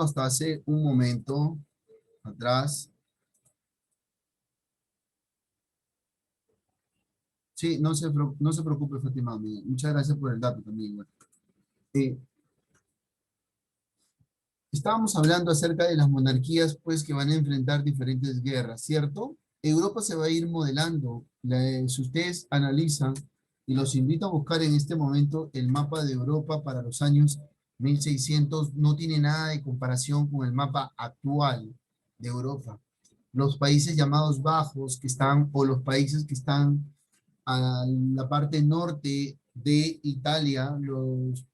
Hasta hace un momento atrás. Sí, no se preocupe, Fátima. Muchas gracias por el dato también. Bueno. Eh, Estábamos hablando acerca de las monarquías, pues, que van a enfrentar diferentes guerras, ¿cierto? Europa se va a ir modelando. Si ustedes analizan, y los invito a buscar en este momento el mapa de Europa para los años 1600, no tiene nada de comparación con el mapa actual de Europa. Los países llamados bajos que están, o los países que están a la parte norte de Italia, los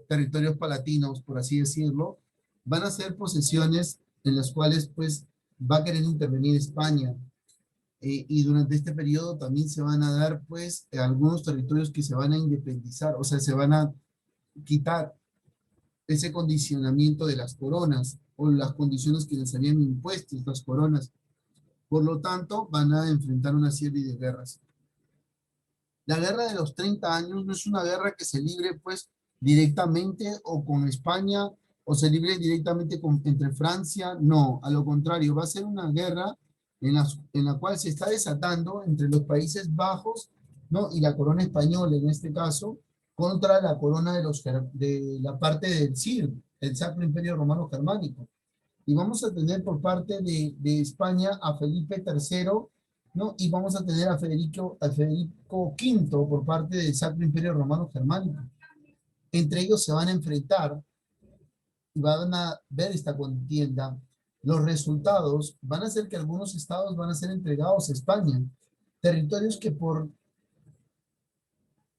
territorios palatinos, por así decirlo, van a ser posesiones en las cuales pues va a querer intervenir España. Y durante este periodo también se van a dar pues algunos territorios que se van a independizar, o sea, se van a quitar ese condicionamiento de las coronas o las condiciones que les habían impuesto estas coronas. Por lo tanto, van a enfrentar una serie de guerras. La guerra de los 30 años no es una guerra que se libre pues directamente o con España o se libre directamente entre Francia, no, a lo contrario, va a ser una guerra en la cual se está desatando entre los Países Bajos, ¿no? Y la corona española en este caso, contra la corona de la parte del CIR, el Sacro Imperio Romano Germánico. Y vamos a tener por parte de España a Felipe III, ¿no? Y vamos a tener a Federico V por parte del Sacro Imperio Romano Germánico. Entre ellos se van a enfrentar y van a ver esta contienda. Los resultados van a ser que algunos estados van a ser entregados a España, territorios que por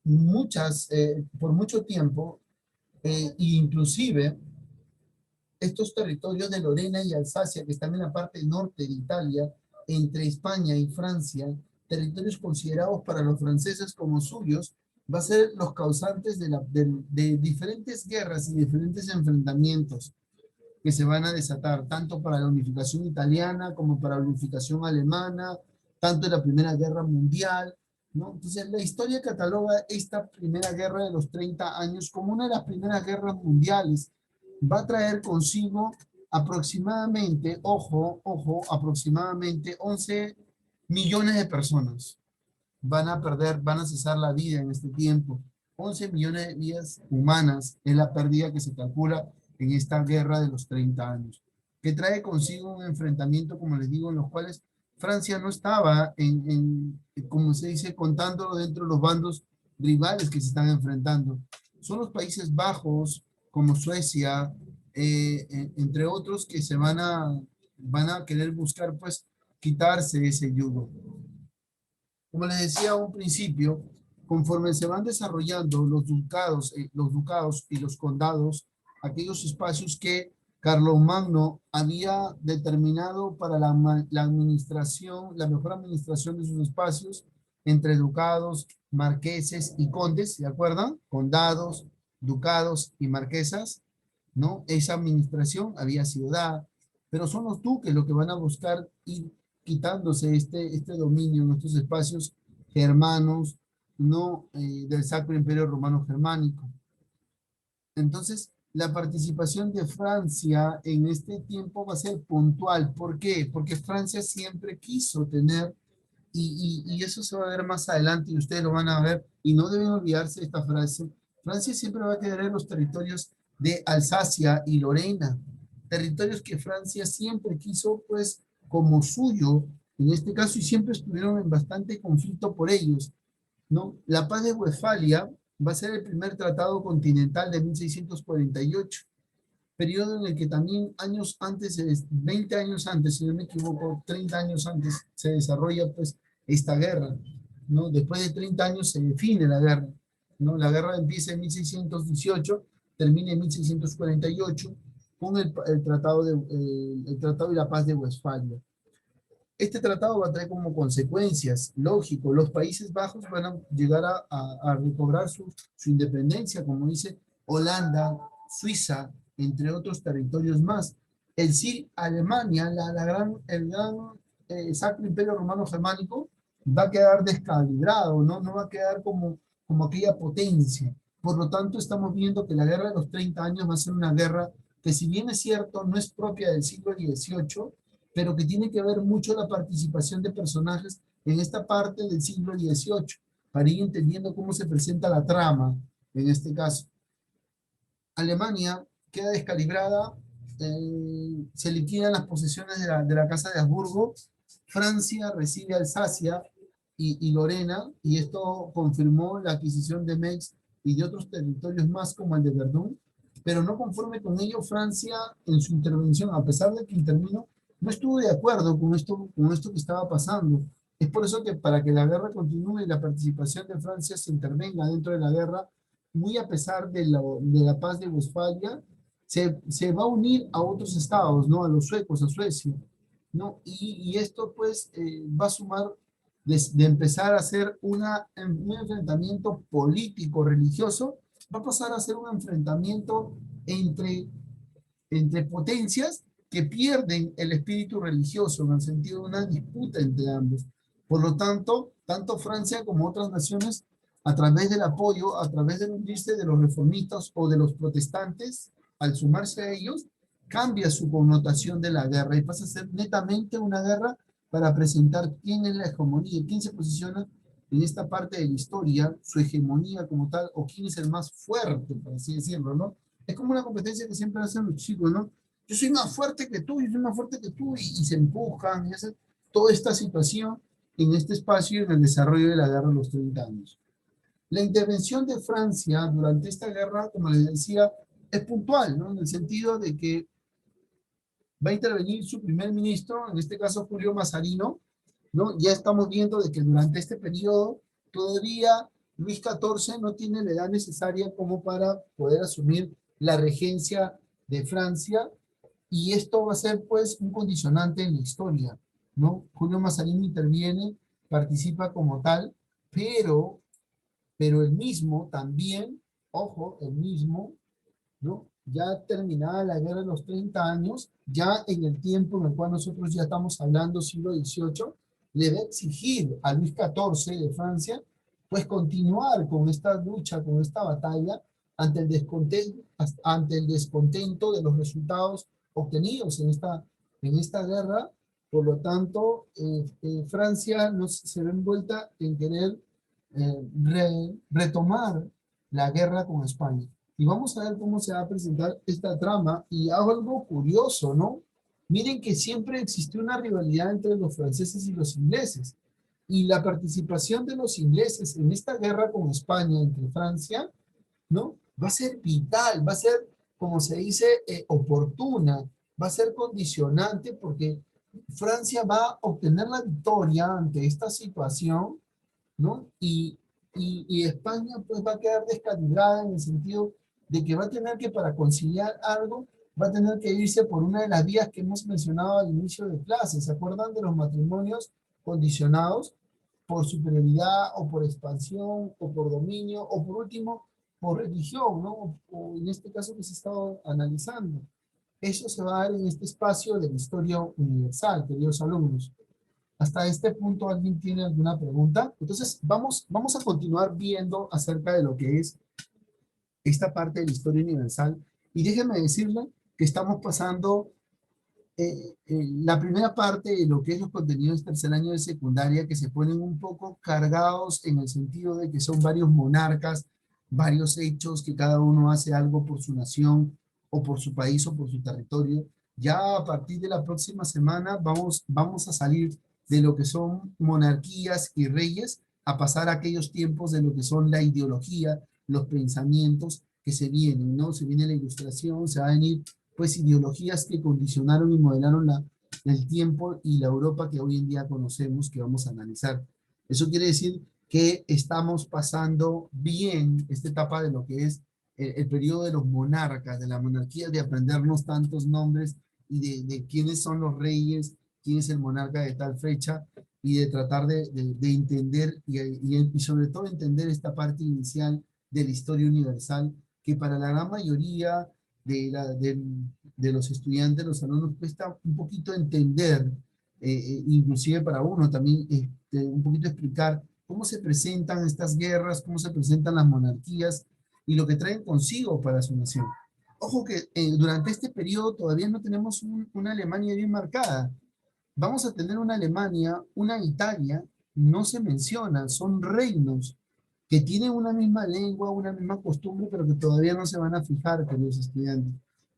mucho tiempo, inclusive estos territorios de Lorena y Alsacia, que están en la parte norte de Italia, entre España y Francia, territorios considerados para los franceses como suyos, va a ser los causantes de diferentes guerras y diferentes enfrentamientos que se van a desatar, tanto para la unificación italiana como para la unificación alemana, tanto en la Primera Guerra Mundial, ¿no? Entonces, la historia cataloga esta Primera Guerra de los 30 años como una de las primeras guerras mundiales. Va a traer consigo aproximadamente, aproximadamente 11 millones de personas van a cesar la vida en este tiempo. 11 millones de vidas humanas es la pérdida que se calcula en esta guerra de los 30 años, que trae consigo un enfrentamiento, como les digo, en los cuales Francia no estaba, como se dice, contándolo dentro de los bandos rivales que se están enfrentando. Son los Países Bajos, como Suecia, entre otros, que van a querer buscar, pues, quitarse ese yugo. Como les decía a un principio, conforme se van desarrollando los ducados y los condados, aquellos espacios que Carlomagno había determinado para la administración, la mejor administración de sus espacios, entre ducados, marqueses y condes, ¿se acuerdan? Condados, ducados y marquesas, ¿no? Esa administración había sido dada, pero son los duques los que van a buscar ir quitándose este dominio en estos espacios germanos, no del Sacro Imperio Romano Germánico. Entonces, la participación de Francia en este tiempo va a ser puntual. ¿Por qué? Porque Francia siempre quiso tener, y eso se va a ver más adelante y ustedes lo van a ver, y no deben olvidarse de esta frase, Francia siempre va a querer los territorios de Alsacia y Lorena, territorios que Francia siempre quiso pues como suyo, en este caso, y siempre estuvieron en bastante conflicto por ellos, ¿no? La paz de Westfalia va a ser el primer tratado continental de 1648, periodo en el que también años antes, 20 años antes, si no me equivoco, 30 años antes, se desarrolla pues esta guerra, ¿no? Después de 30 años se define la guerra, ¿no? La guerra empieza en 1618, termina en 1648 con el tratado y la paz de Westfalia. Este tratado va a traer como consecuencias, lógico, los Países Bajos van a llegar a recobrar su independencia, como dice Holanda, Suiza, entre otros territorios más. El CIR, Alemania, el gran Sacro Imperio Romano Germánico, va a quedar descalibrado, ¿no? No va a quedar como aquella potencia. Por lo tanto, estamos viendo que la guerra de los 30 años va a ser una guerra que si bien es cierto, no es propia del siglo XVIII, pero que tiene que ver mucho la participación de personajes en esta parte del siglo XVIII, para ir entendiendo cómo se presenta la trama en este caso. Alemania queda descalibrada, se liquidan las posesiones de la Casa de Habsburgo, Francia recibe Alsacia y Lorena, y esto confirmó la adquisición de Metz y de otros territorios más como el de Verdún, pero no conforme con ello, Francia en su intervención, a pesar de que intervino, no estuvo de acuerdo con esto que estaba pasando. Es por eso que para que la guerra continúe y la participación de Francia se intervenga dentro de la guerra, muy a pesar de la paz de Westfalia, se va a unir a otros estados, ¿no? A los suecos, a Suecia, ¿no? Y esto pues va a sumar de empezar a ser un enfrentamiento político-religioso, va a pasar a ser un enfrentamiento entre, entre potencias que pierden el espíritu religioso, en el sentido de una disputa entre ambos. Por lo tanto, tanto Francia como otras naciones, a través del apoyo, a través del unirse de los reformistas o de los protestantes, al sumarse a ellos, cambia su connotación de la guerra y pasa a ser netamente una guerra para presentar quién es la hegemonía, quién se posiciona en esta parte de la historia, su hegemonía como tal, o quién es el más fuerte, por así decirlo, ¿no? Es como una competencia que siempre hacen los chicos, ¿no? Yo soy más fuerte que tú, yo soy más fuerte que tú, y se empujan, y hacen toda esta situación en este espacio en el desarrollo de la guerra de los 30 años. La intervención de Francia durante esta guerra, como les decía, es puntual, ¿no? En el sentido de que va a intervenir su primer ministro, en este caso Julio Mazarino, ¿no? Ya estamos viendo de que durante este periodo todavía Luis XIV no tiene la edad necesaria como para poder asumir la regencia de Francia, y esto va a ser pues un condicionante en la historia, ¿no? Julio Mazarín interviene, participa como tal, pero, pero el mismo también, ojo, el mismo, ¿no? Ya terminada la guerra de los 30 años, ya en el tiempo en el cual nosotros ya estamos hablando, siglo XVIII, le va a exigir a Luis XIV de Francia, pues continuar con esta lucha, con esta batalla, ante el descontento de los resultados obtenidos en esta guerra. Por lo tanto, Francia no se ve envuelta en querer retomar la guerra con España. Y vamos a ver cómo se va a presentar esta trama. Y algo curioso, ¿no? Miren que siempre existió una rivalidad entre los franceses y los ingleses. Y la participación de los ingleses en esta guerra con España entre Francia, ¿no? Va a ser vital, va a ser, como se dice, oportuna, va a ser condicionante, porque Francia va a obtener la victoria ante esta situación, ¿no? Y España pues va a quedar descalibrada en el sentido de que va a tener que, para conciliar algo, va a tener que irse por una de las vías que hemos mencionado al inicio de clase. ¿Se acuerdan de los matrimonios condicionados por superioridad o por expansión o por dominio o por último por religión, ¿no? O en este caso que se ha estado analizando. Eso se va a dar en este espacio de la historia universal, queridos alumnos. Hasta este punto, ¿alguien tiene alguna pregunta? Entonces, vamos a continuar viendo acerca de lo que es esta parte de la historia universal. Y déjenme decirle que estamos pasando la primera parte de lo que es los contenidos del tercer año de secundaria, que se ponen un poco cargados en el sentido de que son varios monarcas, varios hechos, que cada uno hace algo por su nación o por su país o por su territorio. Ya a partir de la próxima semana vamos a salir de lo que son monarquías y reyes a pasar a aquellos tiempos de lo que son la ideología, los pensamientos que se vienen, ¿no? Se viene la ilustración, se va a venir pues ideologías que condicionaron y modelaron el tiempo y la Europa que hoy en día conocemos, que vamos a analizar. Eso quiere decir que estamos pasando bien esta etapa de lo que es el periodo de los monarcas, de la monarquía, de aprendernos tantos nombres y de quiénes son los reyes, quién es el monarca de tal fecha, y de tratar de entender y sobre todo entender esta parte inicial de la historia universal, que para la gran mayoría de los estudiantes, los alumnos, cuesta un poquito entender, inclusive para uno también, un poquito explicar cómo se presentan estas guerras, cómo se presentan las monarquías y lo que traen consigo para su nación. Ojo que durante este periodo todavía no tenemos una Alemania bien marcada. Vamos a tener una Alemania, una Italia, no se mencionan, son reinos que tienen una misma lengua, una misma costumbre, pero que todavía no se van a fijar, queridos estudiantes.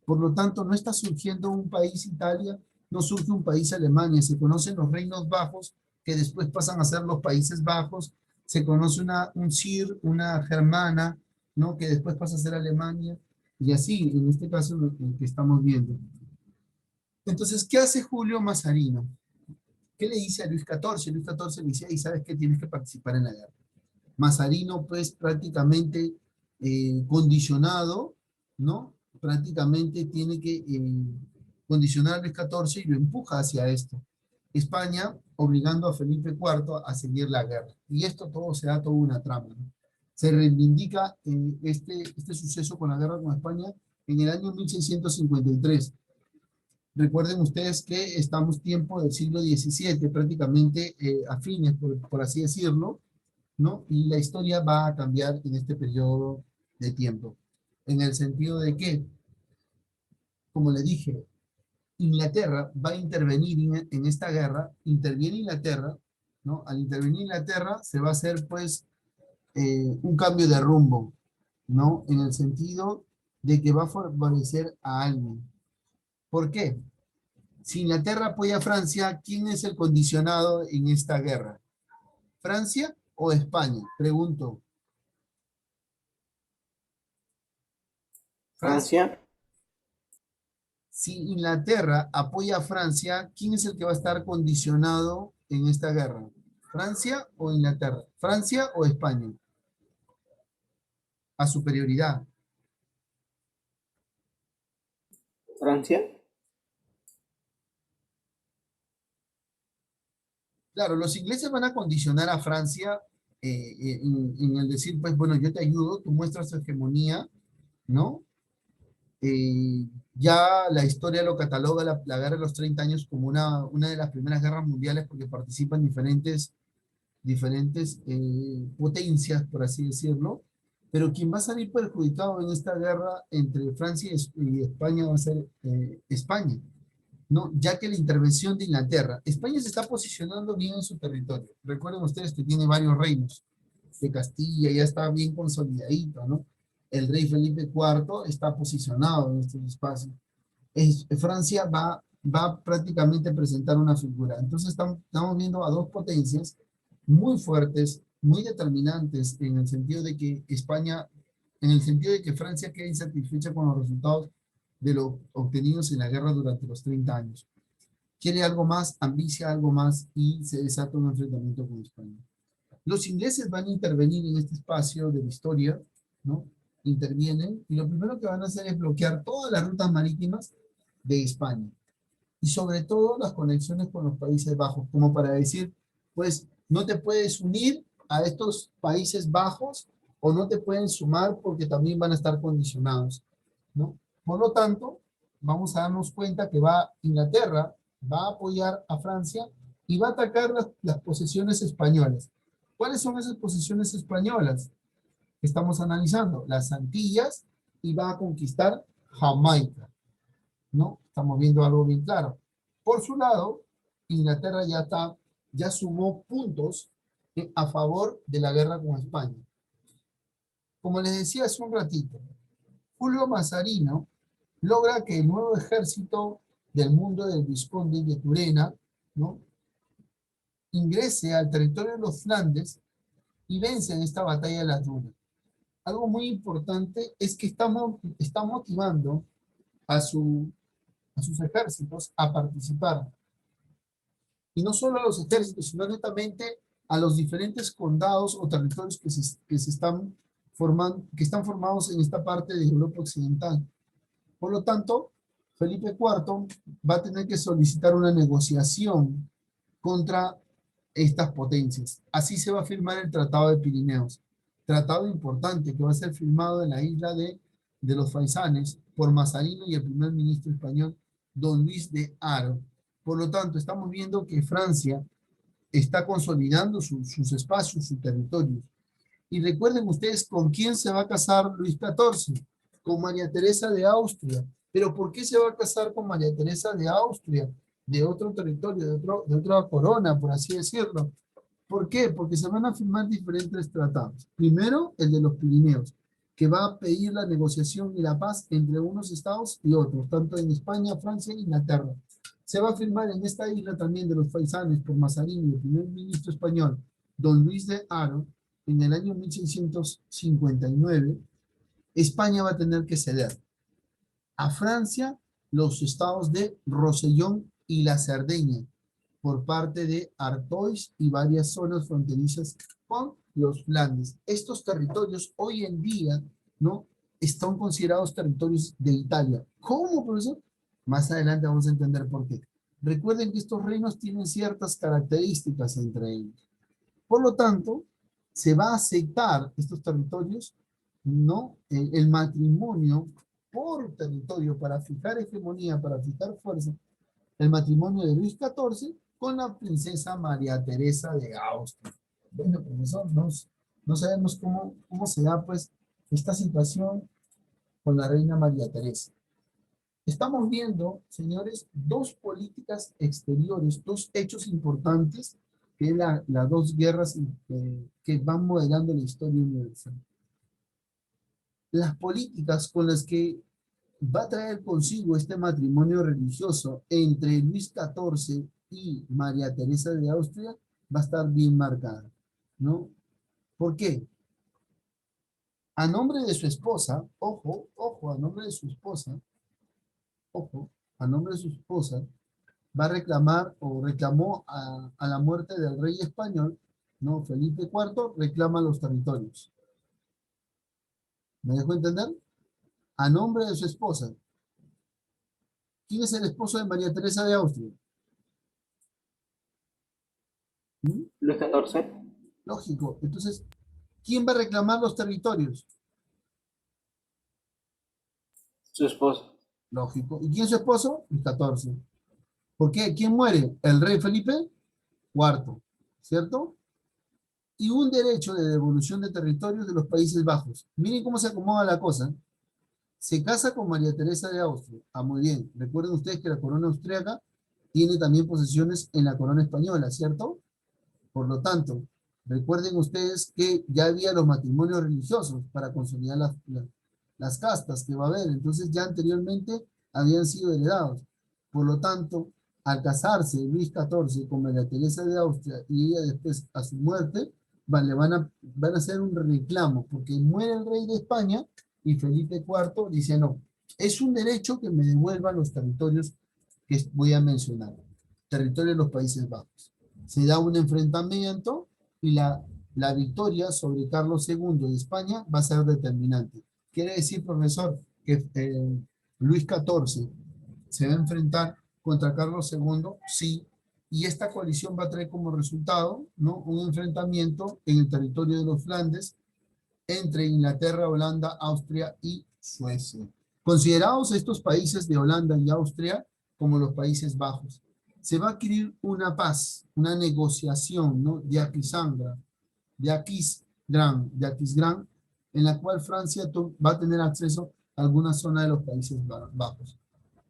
Por lo tanto, no está surgiendo un país Italia, no surge un país Alemania, se conocen los reinos bajos, que después pasan a ser los Países Bajos, se conoce un CIR, una germana, ¿no? Que después pasa a ser Alemania, y así, en este caso, lo que estamos viendo. Entonces, ¿qué hace Julio Mazzarino? ¿Qué le dice a Luis XIV? Luis XIV le dice, y sabes que tienes que participar en la guerra. Mazzarino, pues prácticamente condicionado, ¿no? Prácticamente tiene que condicionar a Luis XIV y lo empuja hacia esto. España obligando a Felipe IV a seguir la guerra. Y esto todo se da toda una trama, ¿no? Se reivindica este suceso con la guerra con España en el año 1653. Recuerden ustedes que estamos tiempo del siglo XVII, prácticamente a fines, por así decirlo, ¿no? Y la historia va a cambiar en este periodo de tiempo. En el sentido de que, como le dije, Inglaterra va a intervenir en esta guerra, interviene Inglaterra, ¿no? Al intervenir Inglaterra se va a hacer, pues, un cambio de rumbo, ¿no? En el sentido de que va a favorecer a alguien. ¿Por qué? Si Inglaterra apoya a Francia, ¿quién es el condicionado en esta guerra? ¿Francia o España? Pregunto. Francia. Francia. Si Inglaterra apoya a Francia, ¿quién es el que va a estar condicionado en esta guerra? ¿Francia o Inglaterra? ¿Francia o España? A superioridad. Francia. Claro, los ingleses van a condicionar a Francia en el decir, pues bueno, yo te ayudo, tú muestras tu hegemonía, ¿no? Eh, ya la historia lo cataloga la guerra de los 30 años como una de las primeras guerras mundiales porque participan diferentes potencias, por así decirlo, pero quien va a salir perjudicado en esta guerra entre Francia y España va a ser España, ¿no? Ya que la intervención de Inglaterra, España se está posicionando bien en su territorio. Recuerden ustedes que tiene varios reinos, de Castilla ya está bien consolidadito, ¿no? El rey Felipe IV está posicionado en estos espacios. Francia va prácticamente a presentar una figura. Entonces estamos viendo a dos potencias muy fuertes, muy determinantes en el sentido de que España, en el sentido de que Francia queda insatisfecha con los resultados de lo obtenidos en la guerra durante los 30 años. Quiere algo más, ambicia algo más y se desata un enfrentamiento con España. Los ingleses van a intervenir en este espacio de la historia, ¿no? Intervienen y lo primero que van a hacer es bloquear todas las rutas marítimas de España y sobre todo las conexiones con los Países Bajos, como para decir, pues no te puedes unir a estos Países Bajos o no te pueden sumar porque también van a estar condicionados, ¿no? Por lo tanto, vamos a darnos cuenta que Inglaterra va a apoyar a Francia y va a atacar las posesiones españolas. ¿Cuáles son esas posesiones españolas que estamos analizando? Las Antillas, y va a conquistar Jamaica, ¿no? Estamos viendo algo bien claro. Por su lado, Inglaterra ya sumó puntos a favor de la guerra con España. Como les decía hace un ratito, Julio Mazzarino logra que el nuevo ejército del mundo del Vizconde y de Turena, ¿no? Ingrese al territorio de los Flandes y vence en esta batalla de las Dunas. Algo muy importante es que está motivando a sus ejércitos a participar. Y no solo a los ejércitos, sino netamente a los diferentes condados o territorios que están que están formados en esta parte de Europa Occidental. Por lo tanto, Felipe IV va a tener que solicitar una negociación contra estas potencias. Así se va a firmar el Tratado de Pirineos. Tratado importante que va a ser firmado en la isla de los Faisanes por Mazzarino y el primer ministro español, don Luis de Haro. Por lo tanto, estamos viendo que Francia está consolidando sus espacios, sus territorios. Y recuerden ustedes con quién se va a casar Luis XIV. con María Teresa de Austria. ¿Pero por qué se va a casar con María Teresa de Austria? De otro territorio, de otra corona, por así decirlo. ¿Por qué? Porque se van a firmar diferentes tratados. Primero, el de los Pirineos, que va a pedir la negociación y la paz entre unos estados y otros, tanto en España, Francia e Inglaterra. Se va a firmar en esta isla también de los Faisanes por Mazarín, el primer ministro español, don Luis de Haro, en el año 1659. España va a tener que ceder a Francia los estados de Rosellón y la Cerdeña por parte de Artois y varias zonas fronterizas con los Flandes. Estos territorios hoy en día, ¿no?, están considerados territorios de Italia. ¿Cómo, profesor? Más adelante vamos a entender por qué. Recuerden que estos reinos tienen ciertas características entre ellos. Por lo tanto, se va a aceptar estos territorios, ¿no?, el matrimonio por territorio para fijar hegemonía, para fijar fuerza, el matrimonio de Luis XIV con la princesa María Teresa de Austria. Bueno, profesor, no sabemos cómo se da pues esta situación con la reina María Teresa. Estamos viendo, señores, dos políticas exteriores, dos hechos importantes, que es las dos guerras que van modelando la historia universal. Las políticas con las que va a traer consigo este matrimonio religioso entre Luis XIV y María Teresa de Austria va a estar bien marcada, ¿no? ¿Por qué? A nombre de su esposa, ojo, a nombre de su esposa, ojo, a nombre de su esposa, va a reclamar o reclamó a la muerte del rey español, ¿no? Felipe IV reclama los territorios. ¿Me dejo entender? A nombre de su esposa. ¿Quién es el esposo de María Teresa de Austria? ¿Mm? Luis XIV. Lógico. Entonces, ¿quién va a reclamar los territorios? Su esposa. Lógico. ¿Y quién es su esposo? El 14. ¿Por qué? ¿Quién muere? El rey Felipe IV, ¿cierto? Y un derecho de devolución de territorios de los Países Bajos. Miren cómo se acomoda la cosa. Se casa con María Teresa de Austria. Ah, muy bien. Recuerden ustedes que la corona austríaca tiene también posesiones en la corona española, ¿cierto? Por lo tanto, recuerden ustedes que ya había los matrimonios religiosos para consolidar las castas que va a haber. Entonces ya anteriormente habían sido heredados. Por lo tanto, al casarse Luis XIV con María Teresa de Austria y ella después a su muerte, van a hacer un reclamo porque muere el rey de España y Felipe IV dice no, es un derecho que me devuelvan los territorios que voy a mencionar, territorios de los Países Bajos. Se da un enfrentamiento y la victoria sobre Carlos II de España va a ser determinante. Quiere decir, profesor, que Luis XIV se va a enfrentar contra Carlos II, sí, y esta coalición va a traer como resultado, ¿no?, un enfrentamiento en el territorio de los Flandes entre Inglaterra, Holanda, Austria y Suecia. Considerados estos países de Holanda y Austria como los Países Bajos, se va a adquirir una paz, una negociación, ¿no?, de Aquisgrán, en la cual Francia va a tener acceso a alguna zona de los Países Bajos.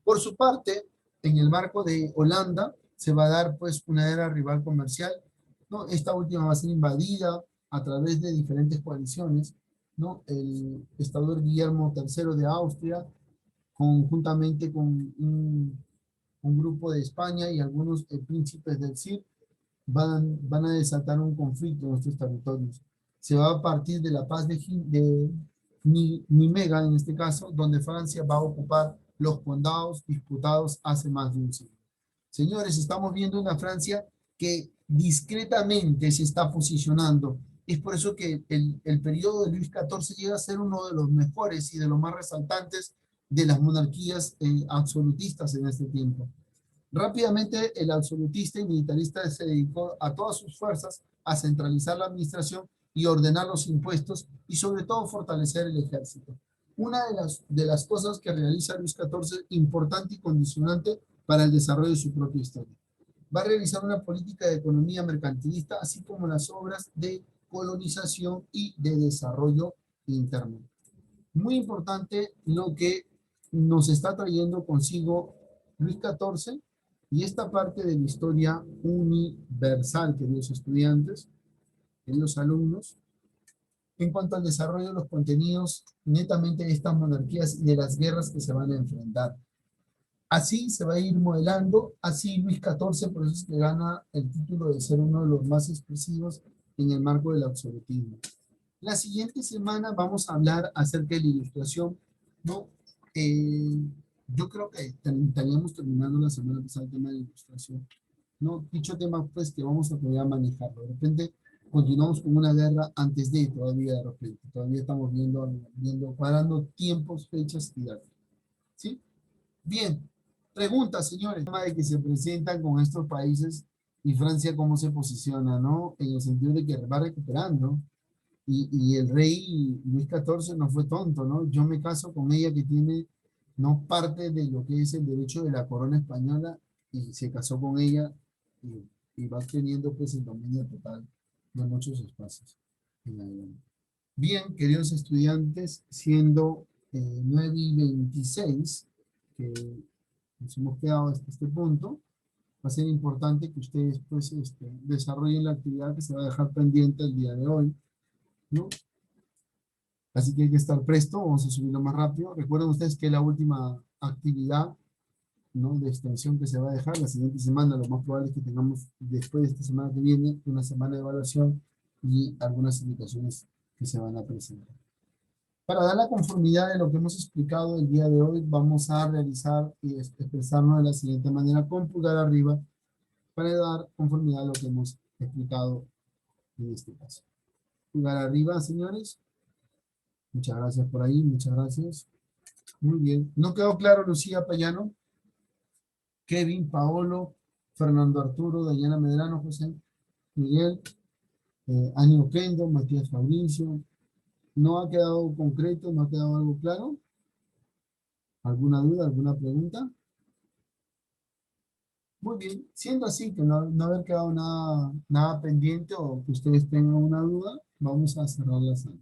Por su parte, en el marco de Holanda, se va a dar pues una era rival comercial, ¿no? Esta última va a ser invadida a través de diferentes coaliciones, ¿no? El estador Guillermo III de Austria, conjuntamente con un grupo de España y algunos príncipes del CIR, van a desatar un conflicto en estos territorios. Se va a partir de la paz de Nimega, en este caso, donde Francia va a ocupar los condados disputados hace más de un siglo. Señores, estamos viendo una Francia que discretamente se está posicionando. Es por eso que el periodo de Luis XIV llega a ser uno de los mejores y de los más resaltantes de las monarquías absolutistas en este tiempo. Rápidamente, el absolutista y militarista se dedicó a todas sus fuerzas a centralizar la administración y ordenar los impuestos y sobre todo fortalecer el ejército. Una de las cosas que realiza Luis XIV importante y condicionante para el desarrollo de su propia historia. Va a realizar una política de economía mercantilista, así como las obras de colonización y de desarrollo interno. Muy importante lo que nos está trayendo consigo Luis XIV y esta parte de la historia universal, queridos estudiantes, queridos alumnos, en cuanto al desarrollo de los contenidos netamente de estas monarquías y de las guerras que se van a enfrentar. Así se va a ir modelando, así Luis XIV, por eso es que gana el título de ser uno de los más expresivos en el marco del absolutismo. La siguiente semana vamos a hablar acerca de la ilustración, ¿no? Yo creo que estaríamos terminando la semana pasada el tema de la ilustración, ¿no? Dicho tema, pues, que vamos a poder manejarlo. De repente, continuamos con una guerra antes de, todavía de repente, todavía estamos cuadrando tiempos, fechas y datos, ¿sí? Bien, pregunta, señores, el tema de que se presentan con estos países y Francia cómo se posiciona, ¿no? En el sentido de que va recuperando. Y el rey Luis XIV no fue tonto, ¿no? Yo me caso con ella que tiene, no parte de lo que es el derecho de la corona española y se casó con ella y va teniendo pues el dominio total de muchos espacios en adelante. Bien, queridos estudiantes, siendo 9:26, que nos hemos quedado hasta este punto, va a ser importante que ustedes pues desarrollen la actividad que se va a dejar pendiente el día de hoy, ¿no? Así que hay que estar presto, vamos a subirlo más rápido. Recuerden ustedes que la última actividad, ¿no?, de extensión que se va a dejar la siguiente semana, lo más probable es que tengamos después de esta semana que viene una semana de evaluación y algunas indicaciones que se van a presentar. Para dar la conformidad de lo que hemos explicado el día de hoy, vamos a realizar y expresarnos de la siguiente manera con pulgar arriba para dar conformidad a lo que hemos explicado en este caso. Pulgar arriba, señores. Muchas gracias por ahí, muchas gracias. Muy bien. ¿No quedó claro, Lucía Payano? Kevin, Paolo, Fernando Arturo, Dayana Medrano, José Miguel, Ani Oquendo, Matías Fabricio. ¿No ha quedado concreto? ¿No ha quedado algo claro? ¿Alguna duda, alguna pregunta? Muy bien. Siendo así, que no haber quedado nada pendiente o que ustedes tengan una duda, vamos a cerrar la sala.